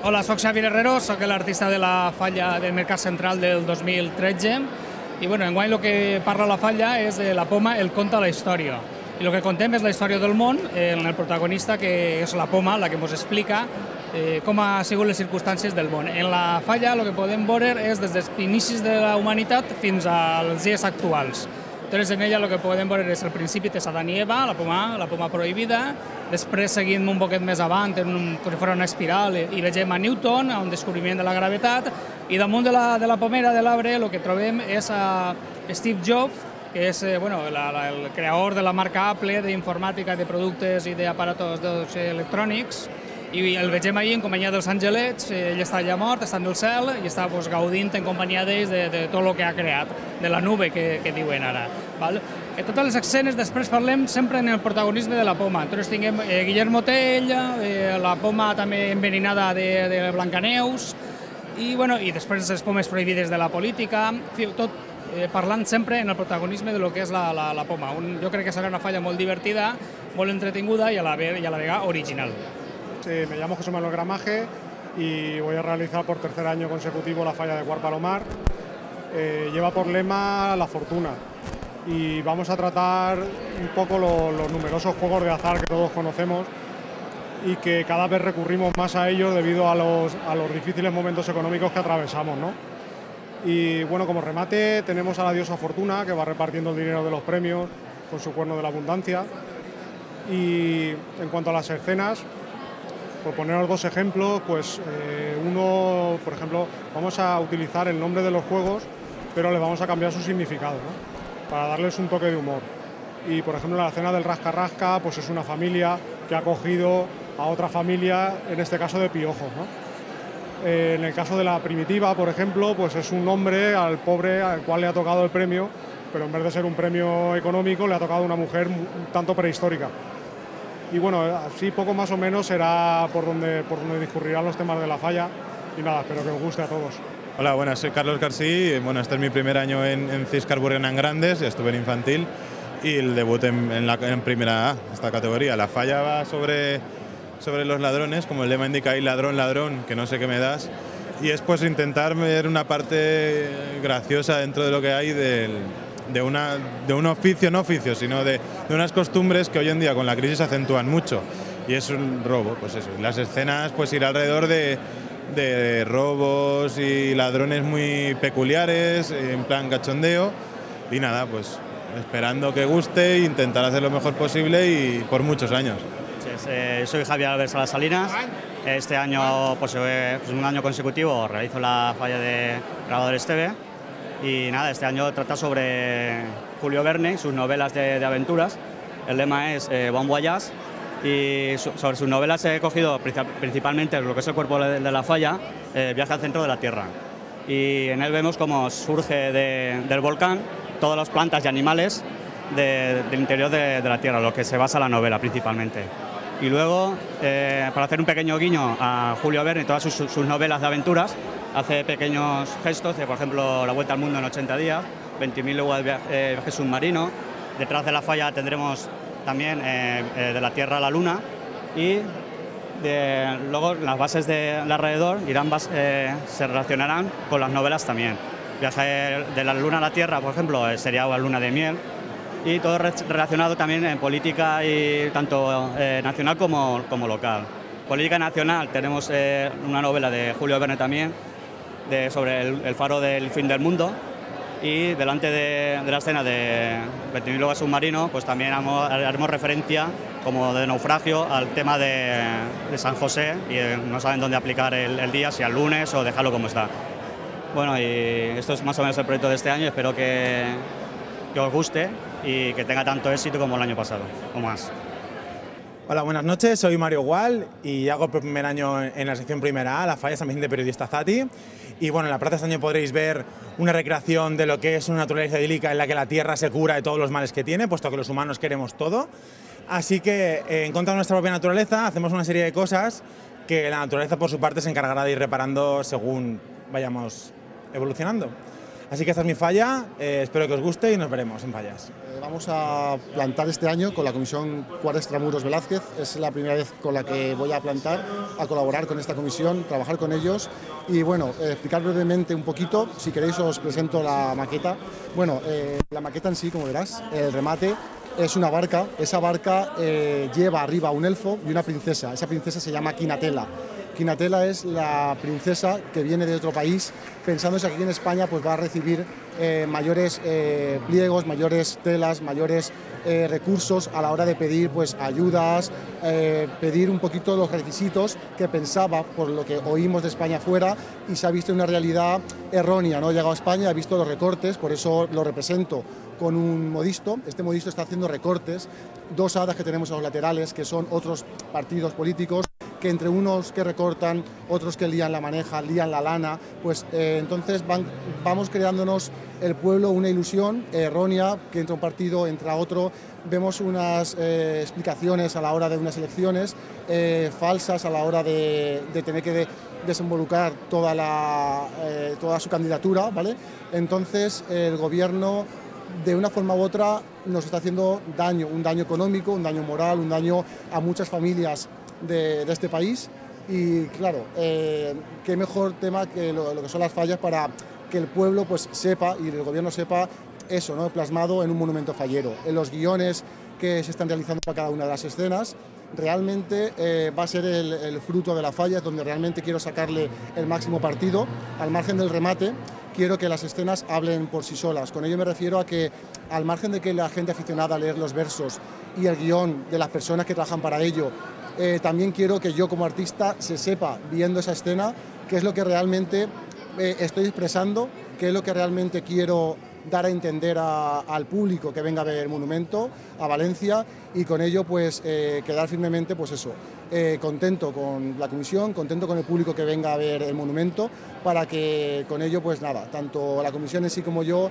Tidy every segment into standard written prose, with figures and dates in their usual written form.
Hola, soc Xavier Herrero, soc l'artista de la falla del Mercat Central del 2013 i enguany el que parla la falla és de la poma, el conta la història. I el que contem és la història del món, en el protagonista, que és la poma, la que ens explica com ha sigut les circumstàncies del món. En la falla el que podem veure és des dels inicis de la humanitat fins als dies actuals. Entonces, en ella el que podem veure és el principi de Adán i Eva, la poma prohibida, després seguint un poquet més avant, com si fos una espiral, i vegem a Newton, un descobriment de la gravetat, i damunt de la pomera de l'arbre el que trobem és a Steve Jobs, que és el creador de la marca Apple, d'informàtica, de productes i d'aparatos electrònics, i el vegem ahir en companyia dels Angelets. Ell està allà mort, està en el cel i està gaudint en companyia d'ells de tot el que ha creat, de la nube que diuen ara. En totes les escenes després parlem sempre en el protagonisme de la poma. Entonces tinguem Guillermo Tell, la poma també enveninada de Blancaneus i després les pomes prohibides de la política, tot parlant sempre en el protagonisme de lo que és la poma. Jo crec que serà una falla molt divertida, molt entretinguda i a la vegada original. Me llamo José Manuel Gramaje y voy a realizar por tercer año consecutivo la falla de Quart Palomar. Lleva por lema la fortuna y vamos a tratar un poco los numerosos juegos de azar que todos conocemos y que cada vez recurrimos más a ellos debido a los difíciles momentos económicos que atravesamos, ¿no? Y bueno, como remate tenemos a la diosa Fortuna, que va repartiendo el dinero de los premios con su cuerno de la abundancia. Y en cuanto a las escenas, por poneros dos ejemplos, pues uno, por ejemplo, vamos a utilizar el nombre de los juegos, pero le vamos a cambiar su significado, ¿no? Para darles un toque de humor. Y por ejemplo, la escena del rasca-rasca, pues es una familia que ha cogido a otra familia, en este caso de piojos, ¿no? En el caso de la primitiva, por ejemplo, pues es un hombre al pobre al cual le ha tocado el premio, pero en vez de ser un premio económico, le ha tocado una mujer un tanto prehistórica. Y bueno, así poco más o menos será por donde discurrirán los temas de la falla. Y nada, espero que os guste a todos. Hola, buenas, soy Carlos Garcí. Bueno, este es mi primer año en Ciscar Burriana en Grandes, estuve en infantil y el debut en primera A, esta categoría. La falla va sobre los ladrones, como el lema indica ahí, ladrón, ladrón, que no sé qué me das. Y es pues intentar ver una parte graciosa dentro de lo que hay de un oficio, no oficio, sino de unas costumbres que hoy en día con la crisis acentúan mucho. Y es un robo, pues eso. Las escenas pues ir alrededor de robos y ladrones muy peculiares, en plan cachondeo. Y nada, pues esperando que guste e intentar hacer lo mejor posible y por muchos años. Soy Javier Albert Salas Salinas. Este año, pues un año consecutivo, realizo la falla de Grabador Esteve. Y nada, este año trata sobre Julio Verne y sus novelas de aventuras. El lema es Bon Voyage y sobre sus novelas he cogido principalmente lo que es el cuerpo de la falla, Viaje al centro de la Tierra. Y en él vemos cómo surge del volcán todas las plantas y animales del interior de la Tierra, lo que se basa la novela principalmente. Y luego, para hacer un pequeño guiño a Julio Verne y todas sus novelas de aventuras, hace pequeños gestos, por ejemplo, La Vuelta al Mundo en 80 días, 20.000 leguas de viaje submarino. Detrás de la falla tendremos también de la Tierra a la Luna y luego las bases del alrededor se relacionarán con las novelas también. Viaje de la Luna a la Tierra, por ejemplo, sería la luna de miel y todo relacionado también en política y tanto nacional como local. Política nacional tenemos una novela de Julio Verne también, sobre el faro del fin del mundo, y delante de la escena de 20.000 leguas submarino pues también haremos referencia como de naufragio al tema de San José y no saben dónde aplicar el día, si al lunes o dejarlo como está. Bueno, y esto es más o menos el proyecto de este año, espero que os guste y que tenga tanto éxito como el año pasado o más. Hola, buenas noches, soy Mario Gual y hago el primer año en la sección Primera A, la falla también de periodista Zati. Y bueno, en la plaza este año podréis ver una recreación de lo que es una naturaleza idílica en la que la tierra se cura de todos los males que tiene, puesto que los humanos queremos todo. Así que en contra de nuestra propia naturaleza hacemos una serie de cosas que la naturaleza por su parte se encargará de ir reparando según vayamos evolucionando. Así que esta es mi falla, espero que os guste y nos veremos en fallas. Vamos a plantar este año con la comisión Cuart Extramuros Velázquez. Es la primera vez con la que voy a plantar, a colaborar con esta comisión, trabajar con ellos y bueno, explicar brevemente un poquito. Si queréis os presento la maqueta. Bueno, la maqueta en sí, como verás, el remate es una barca. Esa barca lleva arriba un elfo y una princesa. Esa princesa se llama Quinatela. Quinatela es la princesa que viene de otro país, pensándose que aquí en España pues va a recibir mayores pliegos, mayores telas, mayores recursos a la hora de pedir pues ayudas, pedir un poquito los requisitos que pensaba por lo que oímos de España fuera y se ha visto una realidad errónea, ¿no? He llegado a España, he visto los recortes, por eso lo represento con un modisto. Este modisto está haciendo recortes, dos hadas que tenemos a los laterales, que son otros partidos políticos, que entre unos que recortan, otros que lían la maneja, lían la lana, pues entonces vamos creándonos el pueblo una ilusión errónea, que entra un partido, entra otro, vemos unas explicaciones a la hora de unas elecciones, falsas a la hora de tener que desinvolucrar toda su candidatura, ¿vale? Entonces el gobierno de una forma u otra nos está haciendo daño, un daño económico, un daño moral, un daño a muchas familias de este país y claro, qué mejor tema que lo que son las fallas para que el pueblo pues sepa y el gobierno sepa eso, ¿no? Plasmado en un monumento fallero. En los guiones que se están realizando para cada una de las escenas, realmente va a ser el fruto de la falla, donde realmente quiero sacarle el máximo partido, al margen del remate. Quiero que las escenas hablen por sí solas. Con ello me refiero a que, al margen de que la gente aficionada a leer los versos y el guión de las personas que trabajan para ello, también quiero que yo como artista se sepa, viendo esa escena, qué es lo que realmente estoy expresando, qué es lo que realmente quiero dar a entender al público que venga a ver el monumento, a Valencia, y con ello pues quedar firmemente pues eso, contento con la comisión, contento con el público que venga a ver el monumento, para que con ello pues nada, tanto la comisión en sí como yo,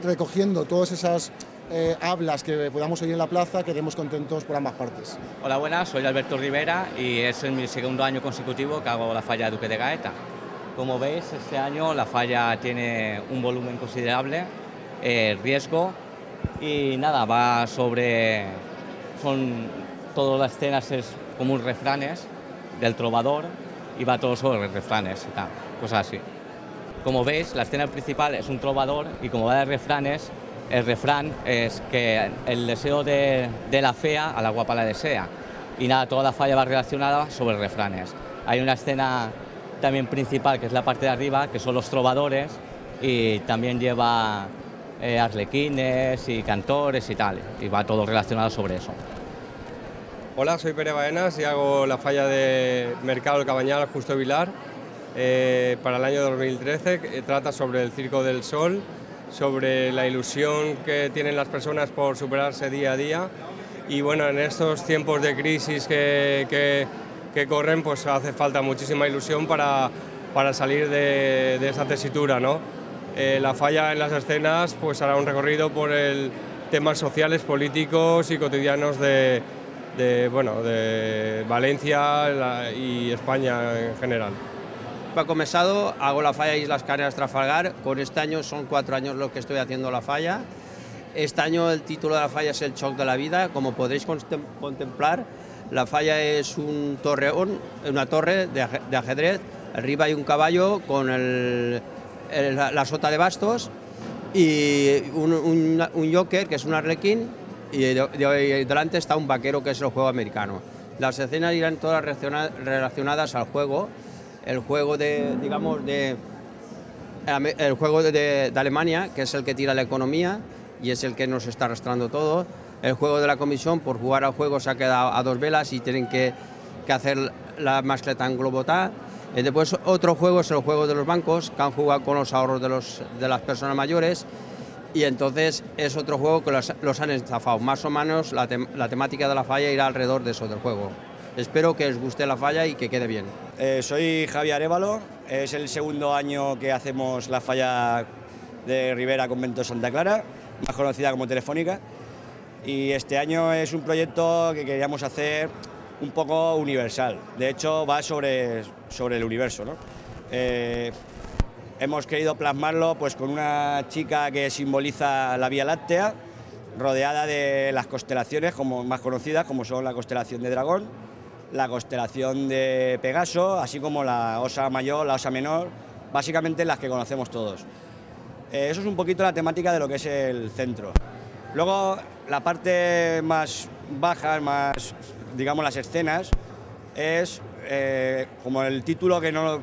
recogiendo todas esas hablas que podamos oír en la plaza, quedemos contentos por ambas partes. Hola, buenas, soy Alberto Rivera y es mi segundo año consecutivo que hago la falla de Duque de Gaeta. Como veis, este año la falla tiene un volumen considerable, riesgo y nada, va sobre, todas las escenas es como un refranes del trovador y va todo sobre refranes y tal, cosas así. Como veis, la escena principal es un trovador y como va de refranes, el refrán es que el deseo de la fea a la guapa la desea y nada, toda la falla va relacionada sobre refranes. Hay una escena también principal que es la parte de arriba, que son los trovadores y también lleva arlequines y cantores y tal, y va todo relacionado sobre eso. Hola, soy Pere Baenas y hago la falla de Mercado del Cabañal Justo Vilar para el año 2013, que trata sobre el Circo del Sol, sobre la ilusión que tienen las personas por superarse día a día y bueno, en estos tiempos de crisis que corren pues hace falta muchísima ilusión para salir de esa tesitura, ¿no? La falla en las escenas pues hará un recorrido por temas sociales, políticos y cotidianos de Valencia y España en general. Paco Mesado, hago la falla Islas Canarias Trafalgar. Con este año son 4 años lo que estoy haciendo la falla. Este año el título de la falla es El Choc de la Vida. Como podréis contemplar, la falla es un torreón, una torre de ajedrez. Arriba hay un caballo con la sota de bastos y un joker que es un arlequín y delante está un vaquero que es el juego americano. Las escenas irán todas relacionadas al juego. El juego de Alemania, que es el que tira la economía y es el que nos está arrastrando todo. El juego de la comisión, por jugar al juego, se ha quedado a 2 velas y tienen que hacer la mascleta en globotá. Después otro juego es el juego de los bancos, que han jugado con los ahorros de las personas mayores, y entonces es otro juego que los han estafado. Más o menos la temática de la falla irá alrededor de eso, del juego. Espero que os guste la falla y que quede bien. Soy Javier Arévalo, es el segundo año que hacemos la falla de Ribera Convento de Santa Clara, más conocida como Telefónica, y este año es un proyecto que queríamos hacer un poco universal. De hecho va sobre el universo, ¿no? hemos querido plasmarlo pues, con una chica que simboliza la Vía Láctea, rodeada de las constelaciones más conocidas, como son la constelación de Dragón, la constelación de Pegaso, así como la Osa Mayor, la Osa Menor, básicamente las que conocemos todos. Eso es un poquito la temática de lo que es el centro. Luego, la parte más baja, más, digamos, las escenas, es, como el título, que no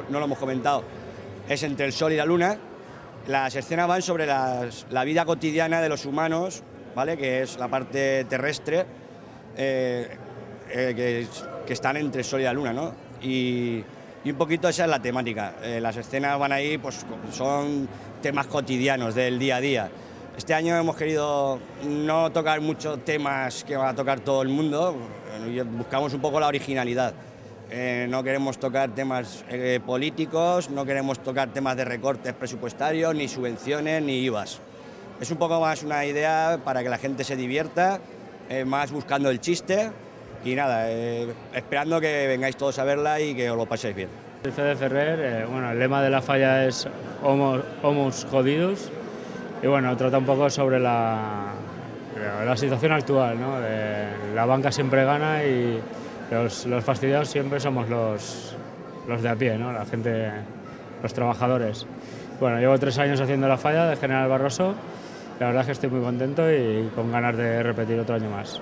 lo hemos comentado, es Entre el Sol y la Luna. Las escenas van sobre la vida cotidiana de los humanos, ¿vale? Que es la parte terrestre, que están entre el Sol y la Luna, ¿no? Y un poquito esa es la temática. Las escenas van ahí, pues son temas cotidianos del día a día. Este año hemos querido no tocar muchos temas que va a tocar todo el mundo, buscamos un poco la originalidad. No queremos tocar temas políticos, no queremos tocar temas de recortes presupuestarios, ni subvenciones, ni IVAs. Es un poco más una idea para que la gente se divierta, más buscando el chiste y nada, esperando que vengáis todos a verla y que os lo paséis bien. Soy Fede Ferrer, bueno, el lema de la falla es Homus Jodidos y bueno, trata un poco sobre la situación actual, ¿no? La banca siempre gana y los fastidiados siempre somos los de a pie, ¿no? La gente, los trabajadores. Bueno, llevo 3 años haciendo la falla de General Barroso, la verdad es que estoy muy contento y con ganas de repetir otro año más.